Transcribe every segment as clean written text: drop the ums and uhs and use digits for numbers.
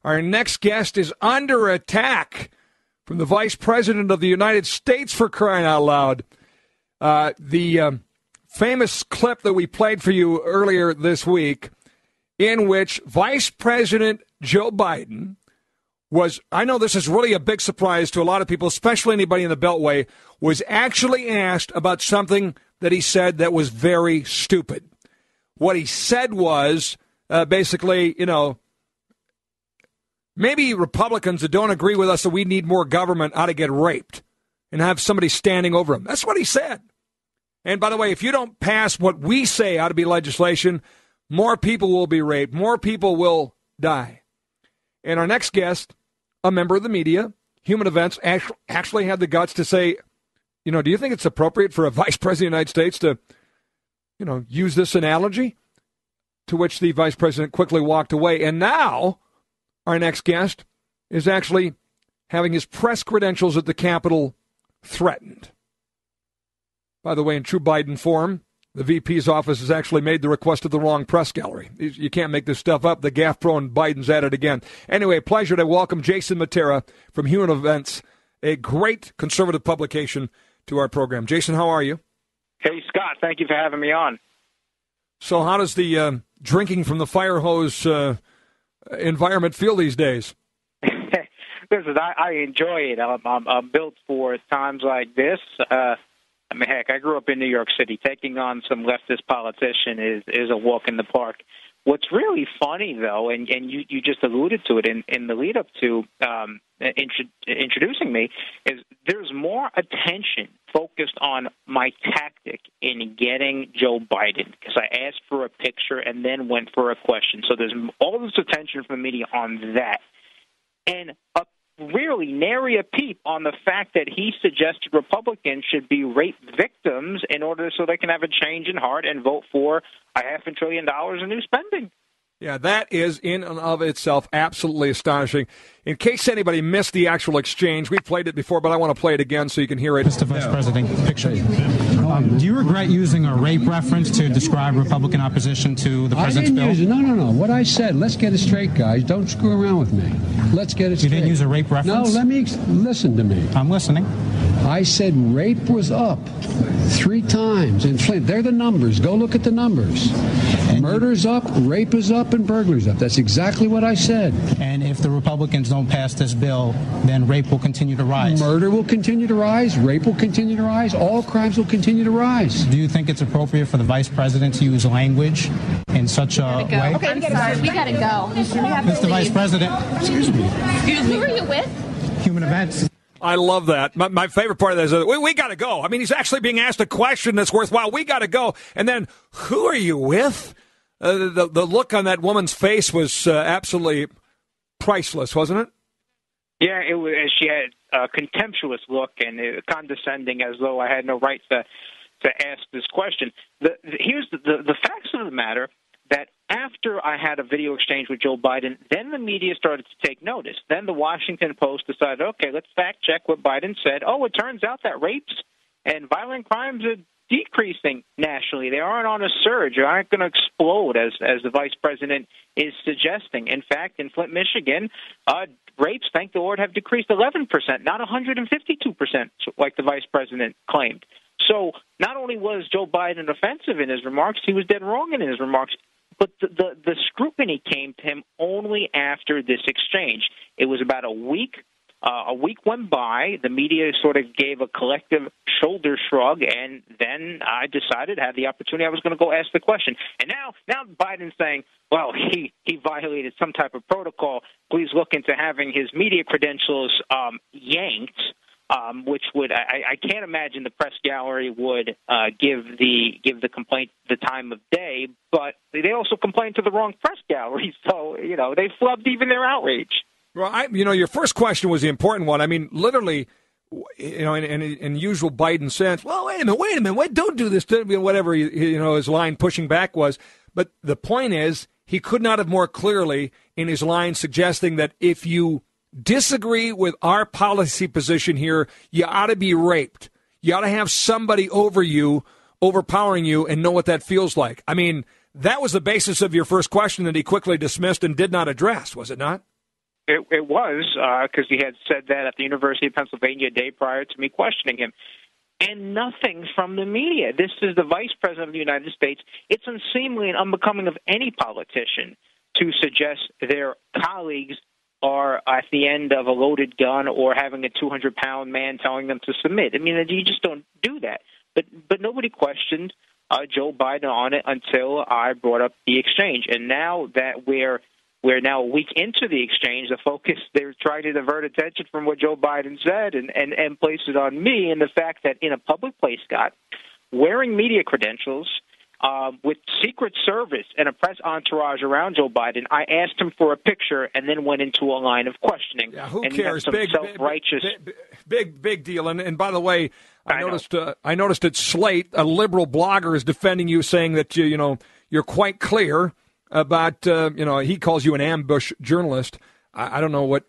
Our next guest is under attack from the Vice President of the United States, for crying out loud. The famous clip that we played for you earlier this week, in which Vice President Joe Biden was, I know this is really a big surprise to a lot of people, especially anybody in the Beltway, was actually asked about something that he said that was very stupid. What he said was basically, maybe Republicans that don't agree with us that we need more government ought to get raped and have somebody standing over them. That's what he said. And by the way, if you don't pass what we say ought to be legislation, more people will be raped, more people will die. And our next guest, a member of the media, Human Events, actually had the guts to say, do you think it's appropriate for a vice president of the United States to, use this analogy? To which the vice president quickly walked away. And now our next guest is actually having his press credentials at the Capitol threatened. By the way, in true Biden form, the VP's office has actually made the request to the wrong press gallery. You can't make this stuff up. The gaffe prone Biden's at it again. Anyway, pleasure to welcome Jason Mattera from Human Events, a great conservative publication, to our program. Jason, how are you? Hey, Scott. Thank you for having me on. So how does the drinking from the fire hose environment feel these days? Listen, I enjoy it. I'm built for times like this. Heck, I grew up in New York City. Taking on some leftist politician is a walk in the park. What's really funny, though, and you just alluded to it in the lead-up to introducing me, is there's more attention focused on my tactic in getting Joe Biden, because I asked for a picture and then went for a question. So there's all this attention from the media on that. And really nary a peep on the fact that he suggested Republicans should be rape victims in order so they can have a change in heart and vote for $500 billion in new spending. Yeah, that is in and of itself absolutely astonishing. In case anybody missed the actual exchange, we played it before, but I want to play it again so you can hear it. Mr. Vice President, picture. Do you regret using a rape reference to describe Republican opposition to the president's bill? I didn't use it. No. What I said, let's get it straight, guys. Don't screw around with me. Let's get it straight. You didn't use a rape reference? No, listen to me. I'm listening. I said rape was up 3 times in Flint. They're the numbers. Go look at the numbers. Murder's up, rape is up, and burglary's up. That's exactly what I said. And if the Republicans don't pass this bill, then rape will continue to rise. Murder will continue to rise. Rape will continue to rise. All crimes will continue to rise. Do you think it's appropriate for the vice president to use language in such a way? Okay, I'm sorry. We gotta go. Mr. Vice President. Excuse me. Who are you with? Human Events. I love that. My favorite part of that is we got to go. I mean, he's actually being asked a question that's worthwhile. We got to go. And then, who are you with? The look on that woman's face was absolutely priceless, wasn't it? Yeah, it was. She had a contemptuous look and condescending, as though I had no right to ask this question. Here's the facts of the matter. That after I had a video exchange with Joe Biden, then the media started to take notice. Then the Washington Post decided, okay, let's fact-check what Biden said. Oh, it turns out that rapes and violent crimes are decreasing nationally. They aren't on a surge. They aren't going to explode, as the vice president is suggesting. In fact, in Flint, Michigan, rapes, thank the Lord, have decreased 11%, not 152%, like the vice president claimed. So not only was Joe Biden offensive in his remarks, he was dead wrong in his remarks. But the scrutiny came to him only after this exchange. It was about a week. A week went by. The media sort of gave a collective shoulder shrug, and then I decided, had the opportunity, I was going to go ask the question. And now Biden's saying, well, he violated some type of protocol. Please look into having his media credentials yanked. Which would I can't imagine the press gallery would give the complaint the time of day, but they also complained to the wrong press gallery, so they flubbed even their outrage. Well, your first question was the important one. I mean, literally, in usual Biden sense. Well, wait a minute, don't do this. Whatever his line pushing back was, but the point is he could not have more clearly in his line suggesting that if you disagree with our policy position here, you ought to be raped. You ought to have somebody over you, overpowering you, and know what that feels like. I mean, that was the basis of your first question that he quickly dismissed and did not address, was it not? It was, because he had said that at the University of Pennsylvania a day prior to me questioning him. And nothing from the media. This is the Vice President of the United States. It's unseemly and unbecoming of any politician to suggest their colleagues are at the end of a loaded gun or having a 200-pound man telling them to submit. I mean, you just don't do that. But nobody questioned Joe Biden on it until I brought up the exchange. And now that we're now a week into the exchange, the focus, they're trying to divert attention from what Joe Biden said and place it on me and the fact that in a public place, Scott, wearing media credentials, with Secret Service and a press entourage around Joe Biden, I asked him for a picture and then went into a line of questioning. Yeah, who and cares? Self-righteous. Big deal. And by the way, I noticed at Slate, a liberal blogger is defending you, saying that you're quite clear about he calls you an ambush journalist. I don't know what.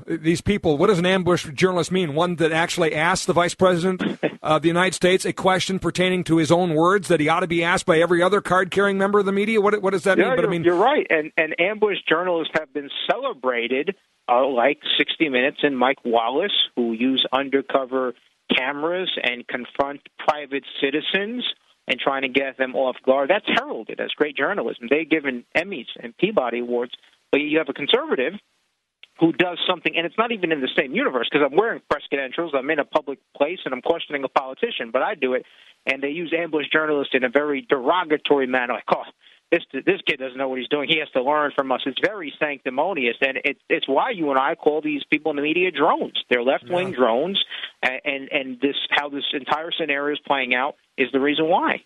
These people, what does an ambush journalist mean? One that actually asks the Vice President of the United States a question pertaining to his own words that he ought to be asked by every other card-carrying member of the media? What does that mean? But you're right. And ambush journalists have been celebrated, like 60 Minutes and Mike Wallace, who use undercover cameras and confront private citizens and trying to get them off guard. That's heralded as great journalism. They're given Emmys and Peabody Awards. But you have a conservative who does something, and it's not even in the same universe, because I'm wearing press credentials, I'm in a public place, and I'm questioning a politician, but I do it, and they use ambush journalists in a very derogatory manner, like, this kid doesn't know what he's doing, he has to learn from us. It's very sanctimonious, and it's why you and I call these people in the media drones. They're left-wing drones, and how this entire scenario is playing out is the reason why.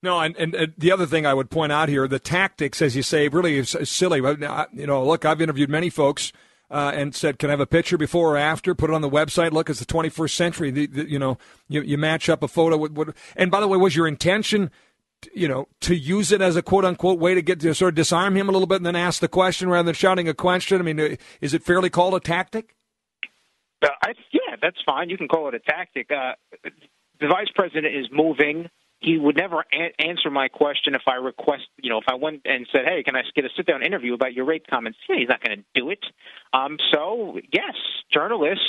No, and the other thing I would point out here, the tactics, as you say, really is silly. Look, I've interviewed many folks and said, can I have a picture before or after? Put it on the website. Look, it's the 21st century. You match up a photo. And by the way, was your intention, to use it as a quote-unquote way to get to sort of disarm him a little bit and then ask the question rather than shouting a question? I mean, is it fairly called a tactic? Yeah, that's fine. You can call it a tactic. The vice president is moving. He would never answer my question if I request, if I went and said, hey, can I get a sit-down interview about your rape comments? Yeah, he's not going to do it. So, yes, journalists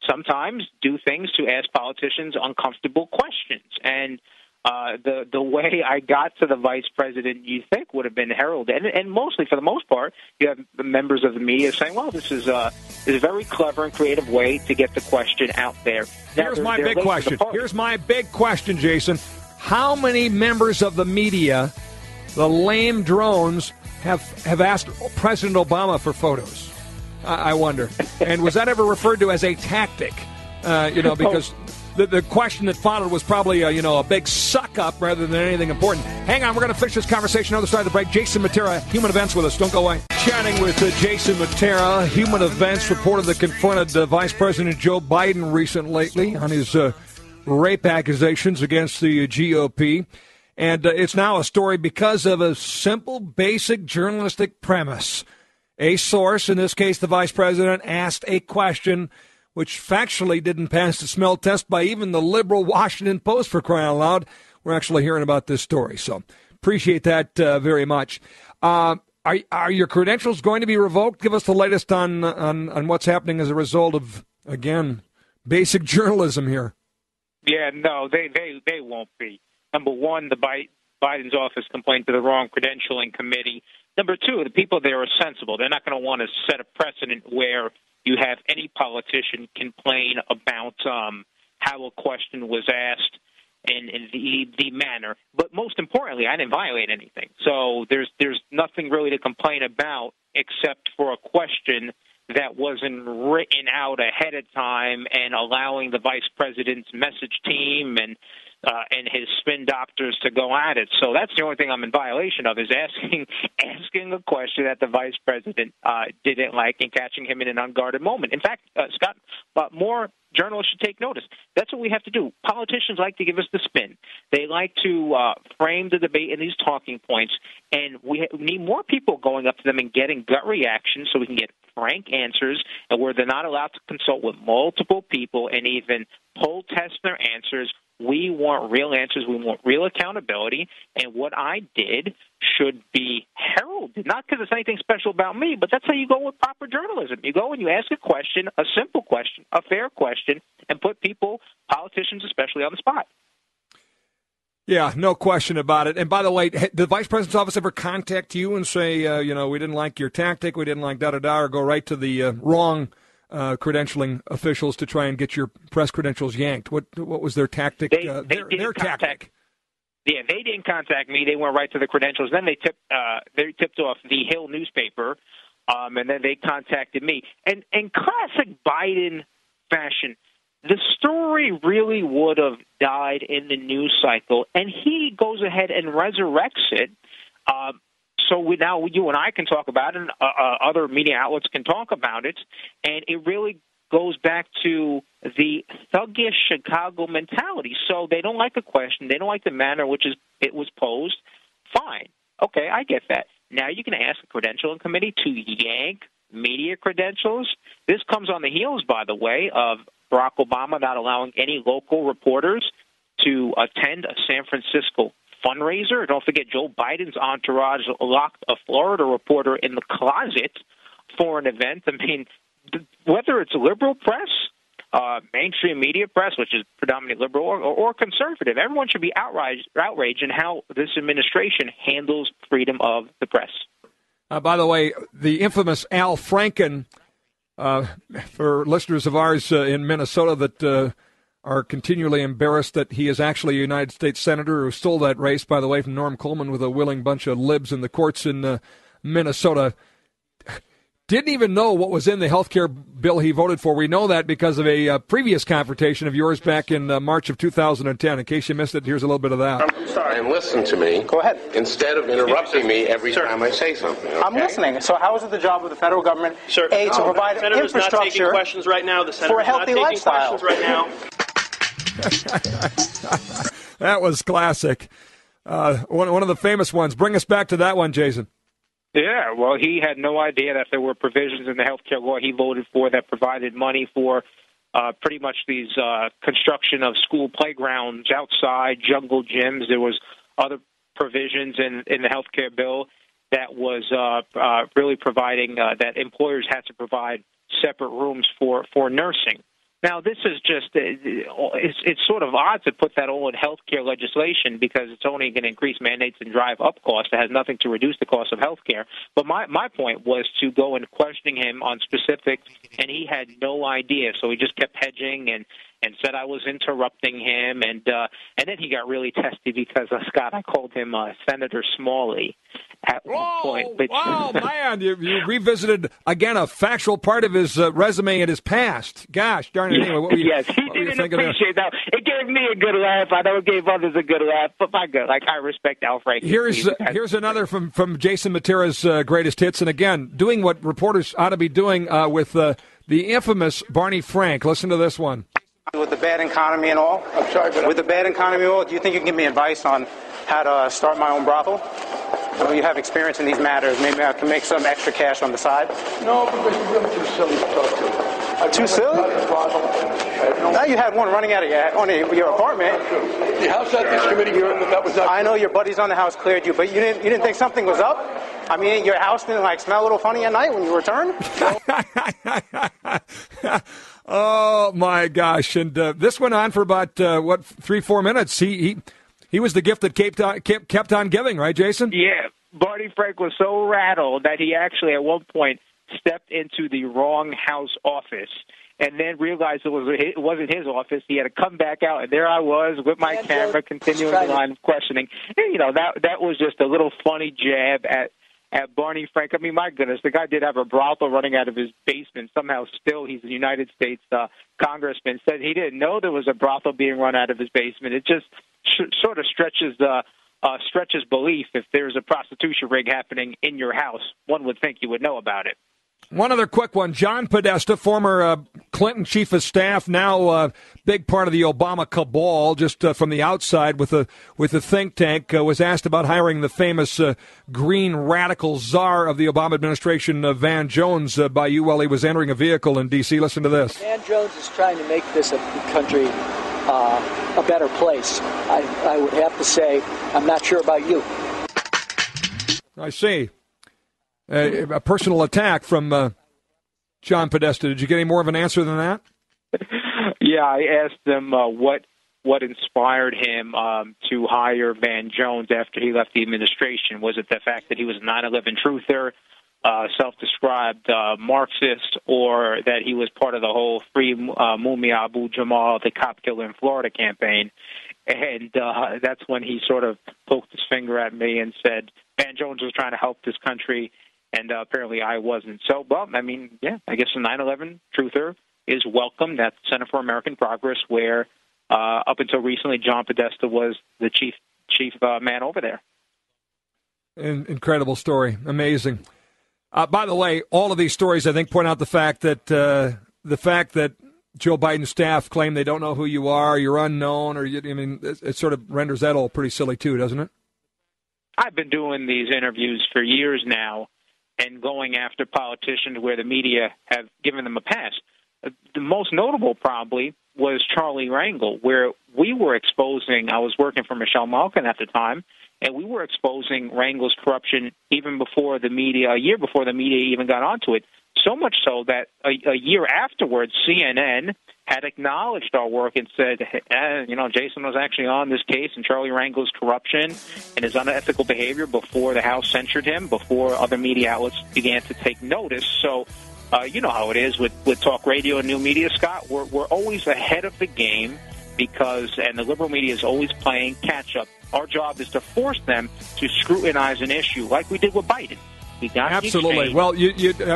sometimes do things to ask politicians uncomfortable questions. And the way I got to the vice president, you think, would have been heralded. And mostly, for the most part, you have the members of the media saying, well, this is a very clever and creative way to get the question out there. Now, Here's my big question, Jason. How many members of the media, the lame drones, have asked President Obama for photos? I wonder. And was that ever referred to as a tactic? Because the question that followed was probably a big suck-up rather than anything important. Hang on, we're going to finish this conversation on the other side of the break. Jason Mattera, Human Events with us. Don't go away. Chatting with Jason Mattera. Human Events reportedly confronted Vice President Joe Biden recently on his rape accusations against the GOP. And it's now a story because of a simple, basic journalistic premise. A source, in this case the vice president, asked a question which factually didn't pass the smell test by even the liberal Washington Post, for crying out loud. We're actually hearing about this story, so appreciate that very much. Are your credentials going to be revoked? Give us the latest on what's happening as a result of, again, basic journalism here. Yeah, no, they won't be. Number one, the Biden's office complained to the wrong credentialing committee. Number two, the people there are sensible. They're not going to want to set a precedent where you have any politician complain about how a question was asked in the manner. But most importantly, I didn't violate anything. So there's nothing really to complain about except for a question that wasn't written out ahead of time and allowing the vice president's message team and his spin doctors to go at it. So that's the only thing I'm in violation of, is asking a question that the vice president didn't like and catching him in an unguarded moment. In fact, Scott, more journalists should take notice. That's what we have to do. Politicians like to give us the spin. They like to frame the debate in these talking points, and we need more people going up to them and getting gut reactions so we can get frank answers, and where they're not allowed to consult with multiple people and even poll test their answers. We want real answers. We want real accountability. And what I did should be heralded, not because it's anything special about me, but that's how you go with proper journalism. You go and you ask a question, a simple question, a fair question, and put people, politicians especially, on the spot. Yeah, no question about it. And by the way, did the Vice President's office ever contact you and say, we didn't like your tactic, we didn't like da-da-da, or go right to the wrong credentialing officials to try and get your press credentials yanked? What was their tactic? Their tactic. Yeah, they didn't contact me. They went right to the credentials. Then they tipped off the Hill newspaper, and then they contacted me. And in classic Biden fashion, the story really would have died in the news cycle, and he goes ahead and resurrects it. So now you and I can talk about it, and other media outlets can talk about it, and it really goes back to the thuggish Chicago mentality. So they don't like a question. They don't like the manner in which it was posed. Fine. Okay, I get that. Now you can ask a credentialing committee to yank media credentials. This comes on the heels, by the way, of Barack Obama not allowing any local reporters to attend a San Francisco fundraiser. Don't forget, Joe Biden's entourage locked a Florida reporter in the closet for an event. I mean, whether it's liberal press, mainstream media press, which is predominantly liberal, or conservative, everyone should be outraged in how this administration handles freedom of the press. By the way, the infamous Al Franken, for listeners of ours in Minnesota that are continually embarrassed that he is actually a United States senator who stole that race, by the way, from Norm Coleman with a willing bunch of libs in the courts in Minnesota, didn't even know what was in the health care bill he voted for. We know that because of a previous confrontation of yours back in March of 2010. In case you missed it, here's a little bit of that. I'm sorry. And listen to me. Go ahead. Instead of interrupting me every time I say something. Okay? I'm listening. So how is it the job of the federal government, Sir, to provide Senator's infrastructure not taking questions right now. The for a healthy lifestyle? Questions right now. That was classic. One of the famous ones. Bring us back to that one, Jason. Yeah, well, he had no idea that there were provisions in the health care law he voted for that provided money for pretty much these construction of school playgrounds outside, jungle gyms. There was other provisions in the health care bill that was really providing that employers had to provide separate rooms for nursing. Now, this is just it's sort of odd to put that all in health care legislation because it's only going to increase mandates and drive up costs. It has nothing to reduce the cost of health care. But my point was to go and questioning him on specifics, and he had no idea. So he just kept hedging and said I was interrupting him. And then he got really testy because, Scott, I called him Senator Smalley at one point. Which, wow, man, you revisited, again, a factual part of his resume and his past. Gosh, darn it. Anyway, what were you, yes, he didn't appreciate that. It gave me a good laugh. I know it gave others a good laugh, but my God, I respect Al Franken. Here's another from Jason Mattera's greatest hits, and again, doing what reporters ought to be doing with the infamous Barney Frank. Listen to this one. With the bad economy and all, with the bad economy and all, do you think you can give me advice on how to start my own brothel? Well, you have experience in these matters. Maybe I can make some extra cash on the side. No, because you're really too silly to talk to. Too silly? Now you had one running out of your apartment. The house ethics committee, that was not. I know your buddies on the house cleared you, but you didn't think something was up? I mean, your house didn't smell a little funny at night when you returned? Oh my gosh! And this went on for about 3-4 minutes. He was the gift that kept on giving, right, Jason? Yeah, Barney Frank was so rattled that he actually at one point stepped into the wrong House office and then realized it wasn't his office. He had to come back out, and there I was with my camera, continuing the line of questioning. And, that was just a little funny jab at Barney Frank. I mean, my goodness, the guy did have a brothel running out of his basement. Somehow still he's a United States congressman. Said he didn't know there was a brothel being run out of his basement. It just sort of stretches belief. If there's a prostitution ring happening in your house, one would think you would know about it. One other quick one. John Podesta, former Clinton chief of staff, now big part of the Obama cabal, just from the outside with a think tank, was asked about hiring the famous green radical czar of the Obama administration, Van Jones, by you while he was entering a vehicle in D.C. Listen to this. Van Jones is trying to make this a country a better place. I would have to say I'm not sure about you. I see. A personal attack from John Podesta. Did you get any more of an answer than that? Yeah, I asked him what inspired him to hire Van Jones after he left the administration. Was it the fact that he was a 9/11 truther, self-described Marxist, or that he was part of the whole Free Mumia Abu Jamal, the cop killer in Florida campaign? And that's when he sort of poked his finger at me and said, Van Jones was trying to help this country, and apparently I wasn't. So, well, I mean, yeah, I guess a 9/11 truther is welcome. That's Center for American Progress, where up until recently, John Podesta was the chief man over there. Incredible story. Amazing. By the way, all of these stories, I think, point out the fact that Joe Biden's staff claim they don't know who you are, you're unknown, or it sort of renders that all pretty silly too, doesn't it? I've been doing these interviews for years now and going after politicians where the media have given them a pass. The most notable probably was Charlie Rangel, where we were exposing, I was working for Michelle Malkin at the time, and we were exposing Rangel's corruption even before the media, a year before the media even got onto it. So much so that a year afterwards, CNN had acknowledged our work and said, Jason was actually on this case and Charlie Rangel's corruption and his unethical behavior before the House censured him, before other media outlets began to take notice. So you know how it is with talk radio and new media, Scott. We're always ahead of the game and the liberal media is always playing catch-up. Our job is to force them to scrutinize an issue like we did with Biden. Absolutely. Well,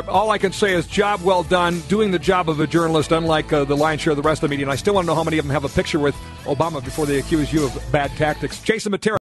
all I can say is job well done, doing the job of a journalist, unlike the lion's share of the rest of the media. And I still want to know how many of them have a picture with Obama before they accuse you of bad tactics. Jason Mattera.